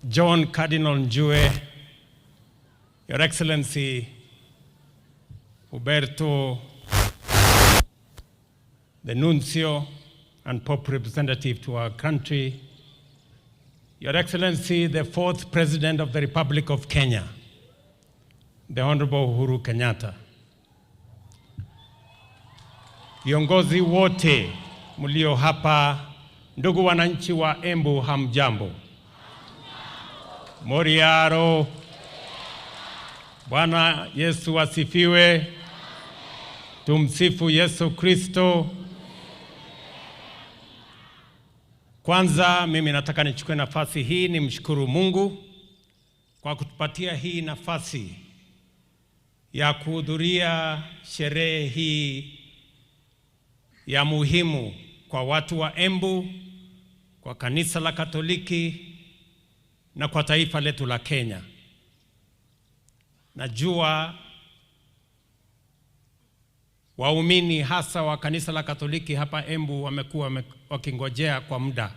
John Cardinal Njue, Your Excellency Huberto, the Nuncio and Pope Representative to our country, Your Excellency, the 4th President of the Republic of Kenya, the Honorable Uhuru Kenyatta, viongozi wote mlio hapa, ndugu wananchi wa Embu, hamjambo. Moriaro. Bwana Yesu asifiwe. Tumsifu Yesu Kristo. Kwanza mimi nataka nichukue nafasi hii nimshukuru Mungu kwa kutupatia hii nafasi ya kuhudhuria sherehe hii ya muhimu kwa watu wa Embu, kwa kanisa la Katoliki na kwa taifa letu la Kenya. Najua waumini hasa wa kanisa la Katoliki hapa Embu wamekuwa wakingojea kwa muda.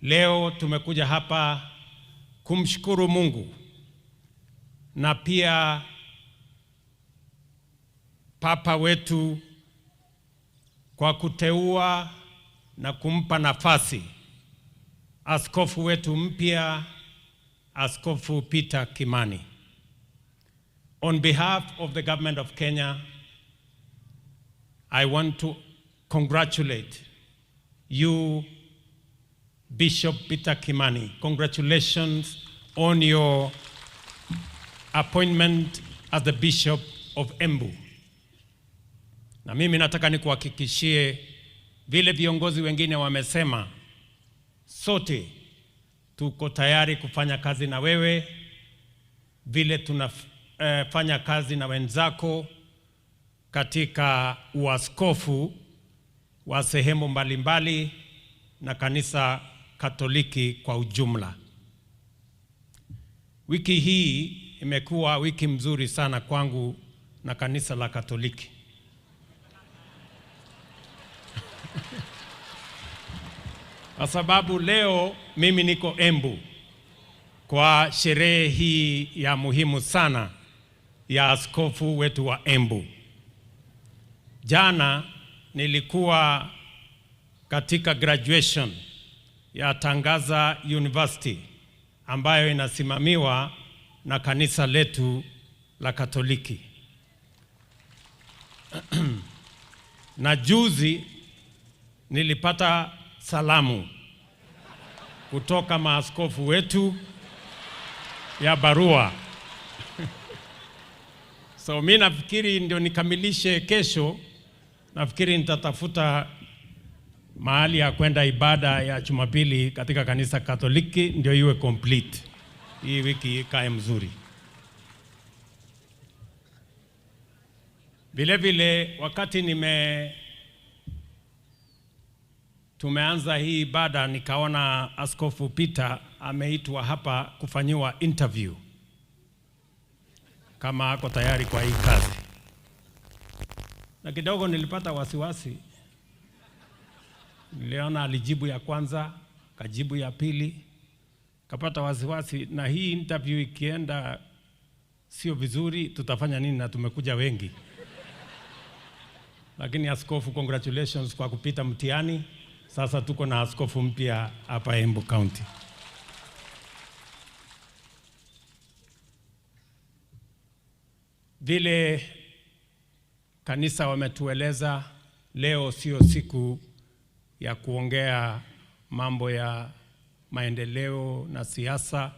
Leo tumekuja hapa kumshukuru Mungu na pia Papa wetu kwa kuteua na kumpa nafasi askofu wetu mpya, Askofu Peter Kimani. On behalf of the government of Kenya, I want to congratulate you, Bishop Peter Kimani. Congratulations on your appointment as the Bishop of Embu. Na mimi nataka nikuhakikishie vile viongozi wengine wamesema, sote tuko tayari kufanya kazi na wewe vile tunafanya kazi na wenzako katika uaskofu wa sehemu mbalimbali na kanisa Katoliki kwa ujumla. Wiki hii imekuwa wiki mzuri sana kwangu na kanisa la Katoliki. Kwa sababu leo mimi niko Embu kwa sherehe hii ya muhimu sana ya askofu wetu wa Embu. Jana nilikuwa katika graduation ya Tangaza University ambayo inasimamiwa na kanisa letu la Katoliki. Na juzi nilipata salamu kutoka maaskofu wetu ya barua. So mimi nafikiri ndio nikamilishe kesho, nafikiri nitatafuta mahali ya kwenda ibada ya Jumapili katika kanisa Katoliki ndio iwe complete. Hii wiki ikae mzuri. Vile vile wakati tumeanza hii ibada nikaona Askofu Peter ameitwa hapa kufanyiwa interview kama ako tayari kwa hii kazi. Na kidogo nilipata wasiwasi. Niliona alijibu ya kwanza, kajibu ya pili, kapata wasiwasi, na hii interview ikienda sio vizuri tutafanya nini na tumekuja wengi. Lakini askofu, congratulations kwa kupita mtihani. Sasa tuko na askofu mpya hapa Embu County. Vile kanisa wametueleza, leo sio siku ya kuongea mambo ya maendeleo na siasa.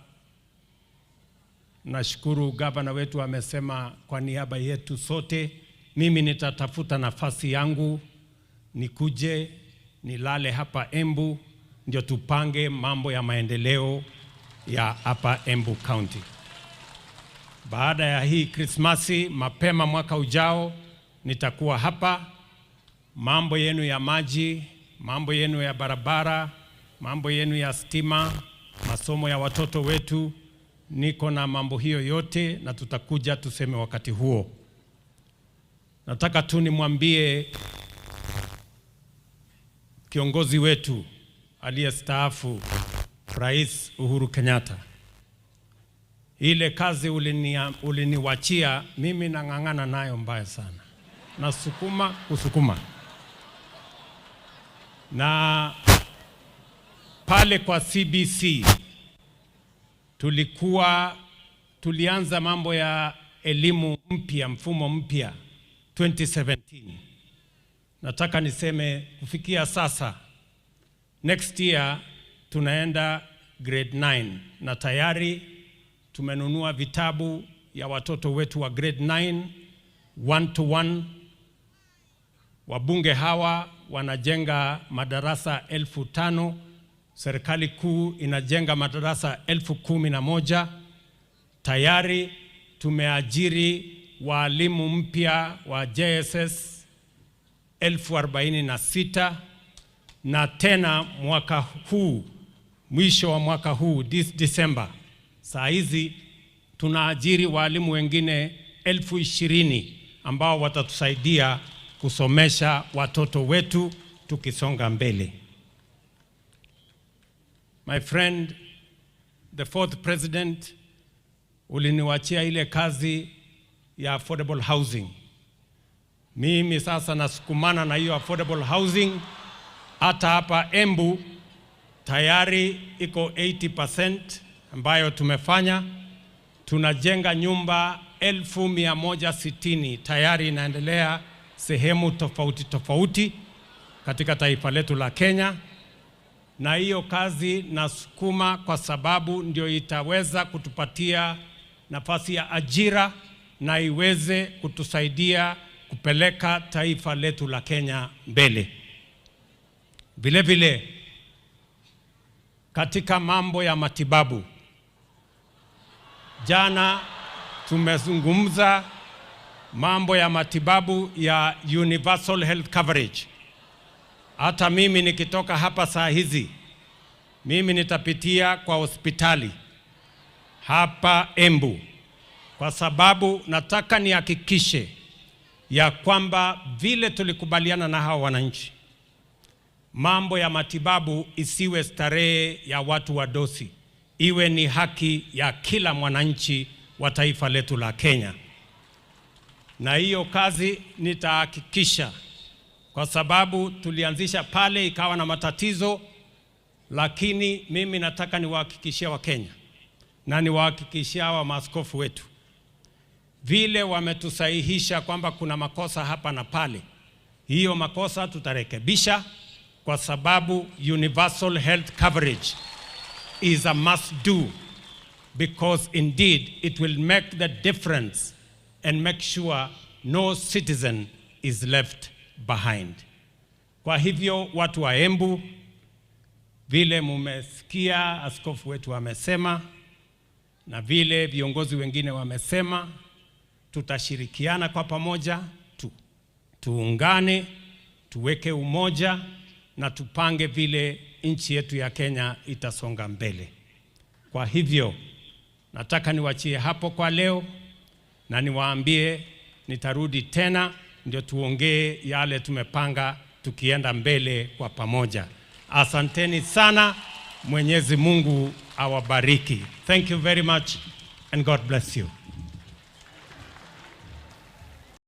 Nashukuru gavana wetu amesema kwa niaba yetu sote, mimi nitatafuta nafasi yangu nikuje nilale hapa Embu ndio tupange mambo ya maendeleo ya hapa Embu County. Baada ya hii Krismasi, mapema mwaka ujao nitakuwa hapa. Mambo yenu ya maji, mambo yenu ya barabara, mambo yenu ya stima, masomo ya watoto wetu, niko na mambo hiyo yote na tutakuja tuseme wakati huo. Nataka tu nimwambie kiongozi wetu aliyestaafu Rais Uhuru Kenyatta. Ile kazi uliniwachia mimi nang'ang'ana nayo mbaya sana. Kusukuma. Na pale kwa CBC tulianza mambo ya elimu mpya, mfumo mpya 2017. Nataka niseme kufikia sasa, next year tunaenda grade 9 na tayari tumenunua vitabu ya watoto wetu wa grade 9 1-to-1. Wabunge hawa wanajenga madarasa 5,000. Serikali kuu inajenga madarasa 11,000. Tayari tumeajiri walimu mpya wa JSS 46,000, na tena mwaka huu, mwisho wa mwaka huu December, saa hizi tunaajiri walimu wengine 20,000 ambao watatusaidia kusomesha watoto wetu tukisonga mbele. My friend, the fourth president, uliniwachia ile kazi ya affordable housing. Mimi sasa nasukumana na hiyo affordable housing. Hata hapa Embu tayari iko 80% ambayo tumefanya. Tunajenga nyumba 1,160 tayari inaendelea sehemu tofauti katika taifa letu la Kenya. Na hiyo kazi nasukuma kwa sababu ndio itaweza kutupatia nafasi ya ajira na iweze kutusaidia kupeleka taifa letu la Kenya mbele. Vile vile katika mambo ya matibabu, jana tumezungumza mambo ya matibabu ya universal health coverage. Hata mimi nikitoka hapa saa hizi, mimi nitapitia kwa hospitali hapa Embu, kwa sababu nataka nihakikishe ya kwamba vile tulikubaliana na hao wananchi, mambo ya matibabu isiwe starehe ya watu wadosi, iwe ni haki ya kila mwananchi wa taifa letu la Kenya. Na hiyo kazi nitahakikisha, kwa sababu tulianzisha pale ikawa na matatizo, lakini mimi nataka niwahakikishie wa Kenya na niwahakikishie wa maaskofu wetu, vile wametusahihisha kwamba kuna makosa hapa na pale, hiyo makosa tutarekebisha, kwa sababu universal health coverage is a must do, because indeed it will make the difference and make sure no citizen is left behind. Kwa hivyo watu wa Embu, vile mumesikia askofu wetu wamesema na vile viongozi wengine wamesema, tutashirikiana kwa pamoja, tuungane, tuweke umoja na tupange vile nchi yetu ya Kenya itasonga mbele. Kwa hivyo nataka niwachie hapo kwa leo, na niwaambie nitarudi tena ndio tuongee yale tumepanga tukienda mbele kwa pamoja. Asanteni sana, Mwenyezi Mungu awabariki. Thank you very much and God bless you.